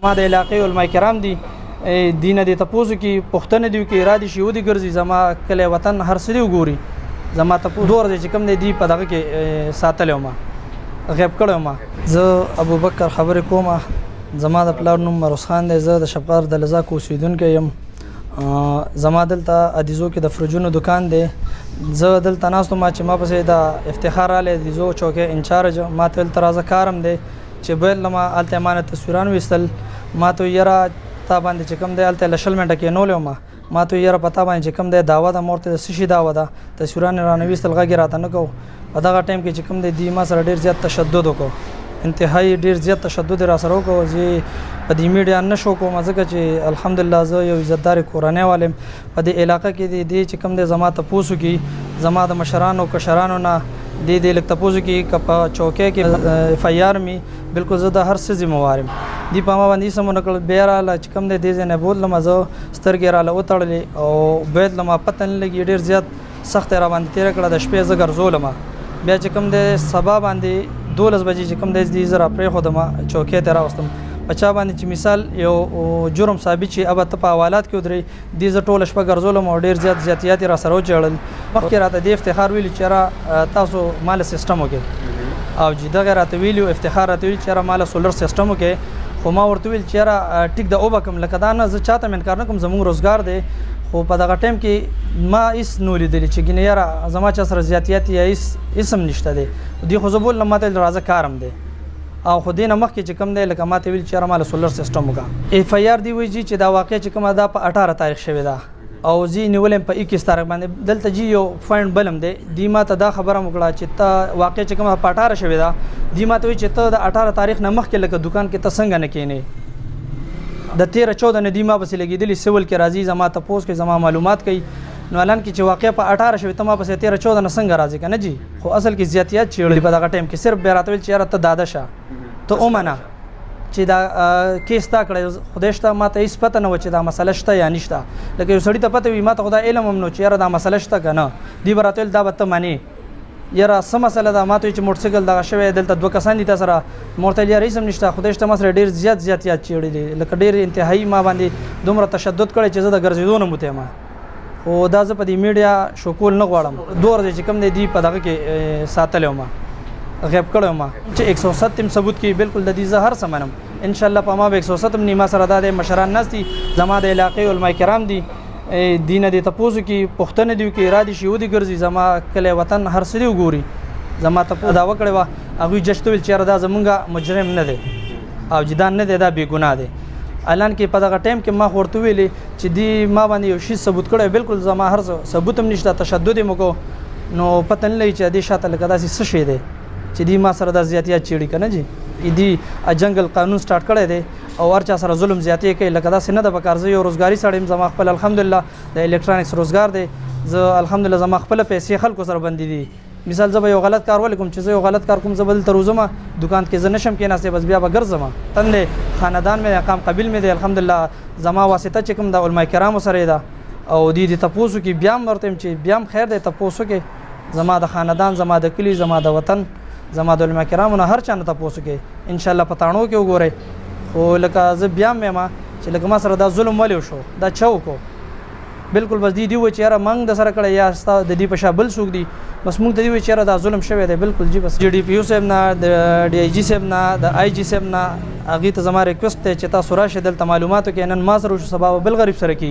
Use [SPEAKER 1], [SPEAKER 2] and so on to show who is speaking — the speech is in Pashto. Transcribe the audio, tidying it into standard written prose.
[SPEAKER 1] ما د علاقې علماء کرام دي دینه د تپوسو کې پښتنه دی کې را دي شي ودي ګرځي زما کله وطن هر څه دی وګوري زما ته دور دی چې کوم دی په دغه کې ساتل ما غیب کړو ما زه ابوبکر خبرې کومه زما د پلار نوم مروز خان دی زه د شبقار د لزا اوسیدونکی یم زما دلته ادیزو کې د فرجونو دکان دی زه دلته ناستو ما چې ما پسې د افتخار رالی ادیزو چوکۍ انچارج ما ته دلته راځه کارم دی چې بیل لما هلته ما نه تصویران ویستل ما ته یاره تا باندې چې کوم دی هلته له 20 منټه کېنولی ما ته یاره په تا باندې چې کوم دی دعوه ده ما ورته د څه شي دعوه ده تصویران یې رانه ویستل غږ یې راته نه کوو په دغه ټایم کې چې کوم دی ما سره ډېر زیات تشدد وکړو انتهایی ډېر زیات تشدد را سره وکړو چې په دې میډیا نه شو کوم ځکه چې الحمدلله زه یو عزتدار کورنۍ والم په دې علاقه کې دی چې کوم دی زما تپوسو کې زما د مشرانو کشرانو نه دی لږ تپوسو کې که په چوکۍ کې اف آی آر می بالکل زه د هر څه ذمہوار یم دی په ما باندې سمو نه کړل بیا راله چې کوم دی دې ځای نه بوتلم زه سترګې راله وتړلې او بوتلم پته نه لګي ډېر زیات سخت را باندې تېره کړه د شپې زه ګرځولم بیا چې کوم دی سبا باندې 12 بجې چې کوم دی زه را پرېښودم چوکۍ ته راوستم په چا باندې چې مثال یو جرم ثابت شي اب ته په حوالات کې ودرې دې زه ټوله شپه ګرځولم او ډېر زیات زیاتیات را سره وچړل مخکې راته دې افتخار ویلي چې را تاسو مال سیستم وکړئ او چې دغه راته ویلي افتخار راته ویلي چې را مال سولر سیستم وکړئ خو ما ورته ویل چې را ټیک د اوبه کم لکه دا نه زه چاته انکار نه کوم زموږ روزګار دی خو په دغه ټایم کې ما هیڅ نو لیدلی چې ګینه یاره زما چا سره زیاتیات یا هیڅ اسم نشته دی دې خو زه بولم ما ته راځه کارم دی او خو دې نه مخکې چې کوم دی لکه ما ته ویل چې یاره مال سولر سیستم وکړه اف آی آر دی وایي چې دا واقع چې کومه دا په 18 تاریخ شوې ده او زی نیولم په 21 تاریخ باندې دلته جی یو فاین بلم دی دی ما ته دا خبره وکړه چې ته واقع چې کومه په 18 شوې ده دی ما ته وایي چې ته د 18 تاریخ نه مخکې لکه دکان کې ته څنګه نه کېنې د 13-14 نه دی ما پسې لګېدلي سیول کې راځي زما تپوس کوي زما معلومات کوي نو الان کې چې واقع په 18 شوې ته ما پسې 13-14 نه څنګه راځي که نه جی خو اصل کې زیاتیات چېړلي په دغه ټایم کې صرف بیا راته ویل چې یاره ته داده شه ته ومنه چې دا کیس تا کړی خدای شته ما ته هېڅ پته نه وه چې دا مسله شته یا نشته لکه یو سړي ته پته وي ما ته خو دا علم هم نو چې یاره دا مسله شته که نه دوی به راته ویل دا به ته منې یاره څه مسله ده ما ته چې موټرسایکل دغه شوی دلته 2 کسان دي تا سره ما ورته ویل یاره هېڅ هم نشته خدای شته ما سره ډېر زیاتیات چېړلي لکه ډېر انتهایي ما باندې دومره تشدد کړی چې زه د ګرځېدو نه موتی خو دا زه په دې میډیا شکول نه غواړم دور دی چې کوم دی په دغه کې ساتلی وم غیب کړی وم چې 107 ثبوت کې بالکل د دې زه هر څه منم انشاءالله په ما به 107 نه ما سره دا دی مشران ناست دي زما د علاقې علماء کرام دي دینه د تپوسو کې پښتنه دی کې را دي شي ودي ګرځي زما کله وطن هر څه دی وګوري زما ته دعوه کړې وه هغوی جج ته ویل چې یاره دا زمونږ مجرم نه دی او جدان نه دی دا بې ګناه دی الان کې په دغه ټایم کې ما ورته ویلې چې دی ما باندې یو شي ثبوت کړی بالکل زما هر ثبوت هم نشته تشدد یې مو کو نو پته نه لګي چې دې شاته لکه داسې څه شی دی چې دی ما سره دا زیاتیات چېړي که نه جي دی جنګل قانون سٹارټ کړی دی او هر چا سره ظلم زیاتې کوي لکه داسې نه ده پکار زه یو روزګاري سړی یم زما خپل الحمدلله د الکترانکس روزګار دی زه الحمدلله زما خپله پیسې خلکو سره بندي دي مثال زه به یو غلط کار ولې کوم چې زه یو غلط کار کوم زه به دلته روزم دکان کې زه نشم کېناستی بس بیا به ګرځم تن دی خاندان مې اقام قبیل مې دی الحمدلله زما واسطه چې کوم د علماء کرامو سره ده او دی د تپوسو کې بیا هم ورته یم چې بیا هم خیر دی تپوسو کې زما د خاندان زما د کلي زما د وطن زما د علماء کرامو نه هر چا نه تپوسو کې انشاءالله په تاڼو کې وګورئ خو لکه زه بیا هم یم چې لکه ما سره دا ظلم ولې وشو دا چا وکړو بالکل بس دی وایي چې یاره موږ د سره کړی یا ستا د دې په شا بل څوک دي بس موږ ته دی وایي چې یاره دا ظلم شوی دی بالکل جی بس جی ډي پي یو صاحب نه د ډي آی جي صاحب نه د آی جي صاحب نه هغوی ته زما ریکویسټ دی چې تاسو راشئ دلته معلومات وکړئ نن ما سره وشو سبا به بل غریب سره کېږي